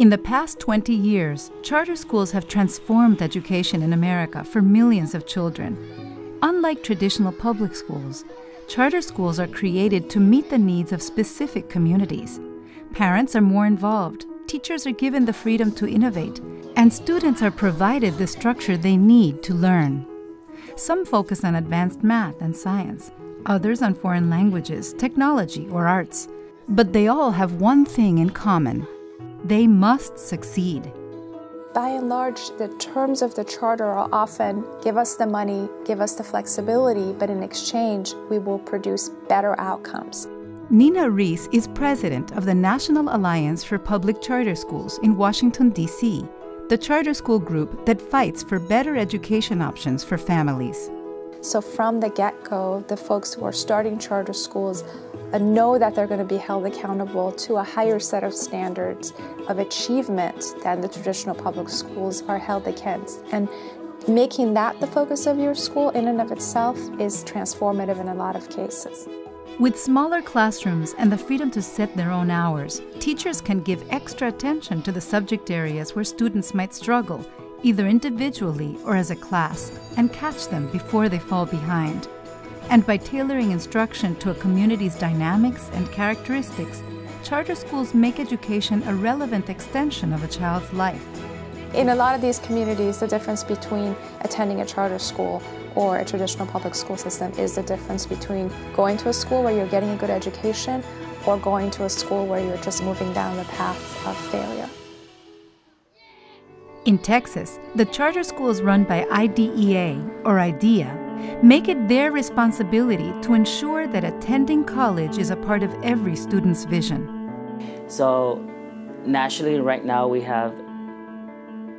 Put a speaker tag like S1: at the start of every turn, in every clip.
S1: In the past 20 years, charter schools have transformed education in America for millions of children. Unlike traditional public schools, charter schools are created to meet the needs of specific communities. Parents are more involved, teachers are given the freedom to innovate, and students are provided the structure they need to learn. Some focus on advanced math and science, others on foreign languages, technology, or arts. But they all have one thing in common: they must succeed.
S2: By and large, the terms of the charter are often give us the money, give us the flexibility, but in exchange, we will produce better outcomes.
S1: Nina Reese is president of the National Alliance for Public Charter Schools in Washington, D.C., the charter school group that fights for better education options for families.
S2: So from the get-go, the folks who are starting charter schools know that they're going to be held accountable to a higher set of standards of achievement than the traditional public schools are held against. And making that the focus of your school in and of itself is transformative in a lot of cases.
S1: With smaller classrooms and the freedom to set their own hours, teachers can give extra attention to the subject areas where students might struggle, either individually or as a class, and catch them before they fall behind. And by tailoring instruction to a community's dynamics and characteristics, charter schools make education a relevant extension of a child's life.
S2: In a lot of these communities, the difference between attending a charter school or a traditional public school system is the difference between going to a school where you're getting a good education or going to a school where you're just moving down the path of failure.
S1: In Texas, the charter schools run by IDEA, or IDEA, make it their responsibility to ensure that attending college is a part of every student's vision.
S3: So nationally right now we have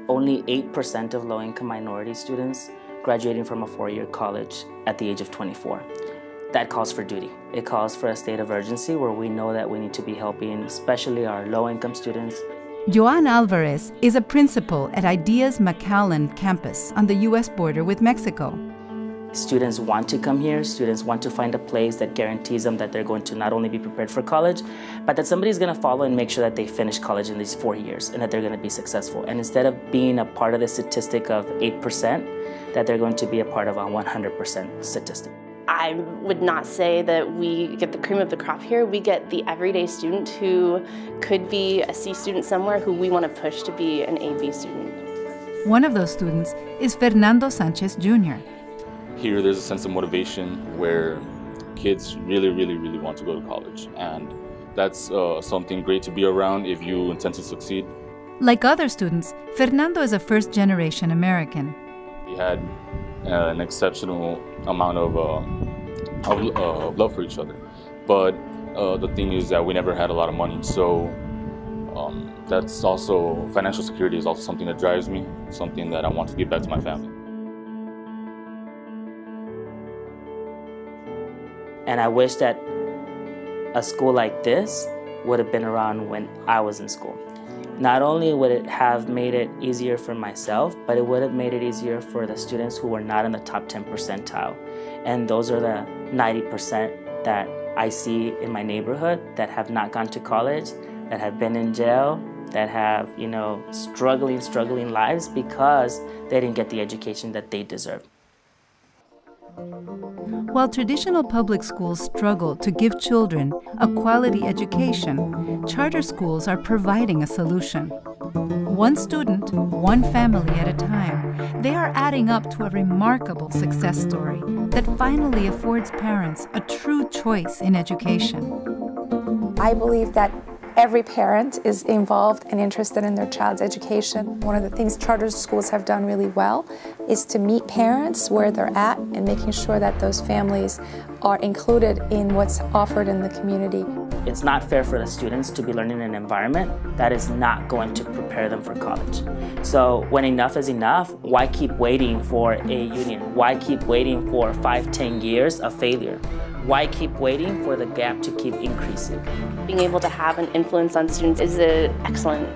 S3: only 8% of low-income minority students graduating from a four-year college at the age of 24. That calls for duty. It calls for a state of urgency where we know that we need to be helping especially our low-income students.
S1: Joan Alvarez is a principal at IDEA's McAllen campus on the U.S. border with Mexico.
S3: Students want to come here, students want to find a place that guarantees them that they're going to not only be prepared for college, but that somebody's going to follow and make sure that they finish college in these 4 years and that they're going to be successful. And instead of being a part of the statistic of 8%, that they're going to be a part of a 100% statistic.
S4: I would not say that we get the cream of the crop here. We get the everyday student who could be a C student somewhere who we want to push to be an A-B student.
S1: One of those students is Fernando Sanchez Jr.
S5: Here there's a sense of motivation where kids really want to go to college, and that's something great to be around if you intend to succeed.
S1: Like other students, Fernando is a first-generation American.
S5: We had an exceptional amount of love for each other, but the thing is that we never had a lot of money, so that's also, financial security is also something that drives me, something that I want to give back to my family.
S3: And I wish that a school like this would have been around when I was in school. Not only would it have made it easier for myself, but it would have made it easier for the students who were not in the top 10 percentile. And those are the 90% that I see in my neighborhood that have not gone to college, that have been in jail, that have, struggling lives because they didn't get the education that they deserve.
S1: While traditional public schools struggle to give children a quality education, charter schools are providing a solution. One student, one family at a time, they are adding up to a remarkable success story that finally affords parents a true choice in education.
S2: I believe that every parent is involved and interested in their child's education. One of the things charter schools have done really well is to meet parents where they're at and making sure that those families are included in what's offered in the community.
S3: It's not fair for the students to be learning in an environment that is not going to prepare them for college. So when enough is enough, why keep waiting for a union? Why keep waiting for 5-10 years of failure? Why keep waiting for the gap to keep increasing?
S4: Being able to have an influence on students is an excellent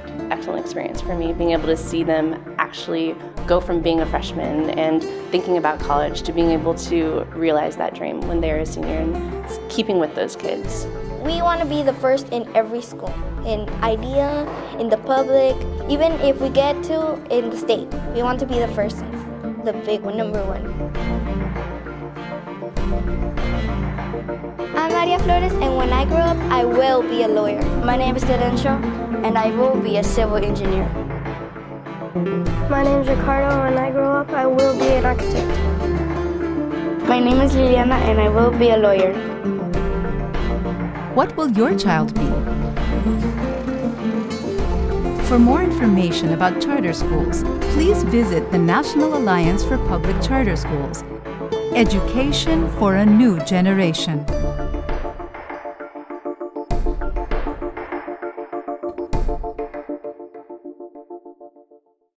S4: experience for me. Being able to see them actually go from being a freshman and thinking about college to being able to realize that dream when they're a senior and keeping with those kids.
S6: We want to be the first in every school, in IDEA, in the public, even if we get to in the state. We want to be the first, the big one, number one. I'm Maria Flores, and when I grow up, I will be a lawyer.
S7: My name is Cadencio, and I will be a civil engineer.
S8: My name is Ricardo. When I grow up, I will be an architect.
S7: My name is Liliana, and I will be a lawyer.
S1: What will your child be? For more information about charter schools, please visit the National Alliance for Public Charter Schools. Education for a New Generation.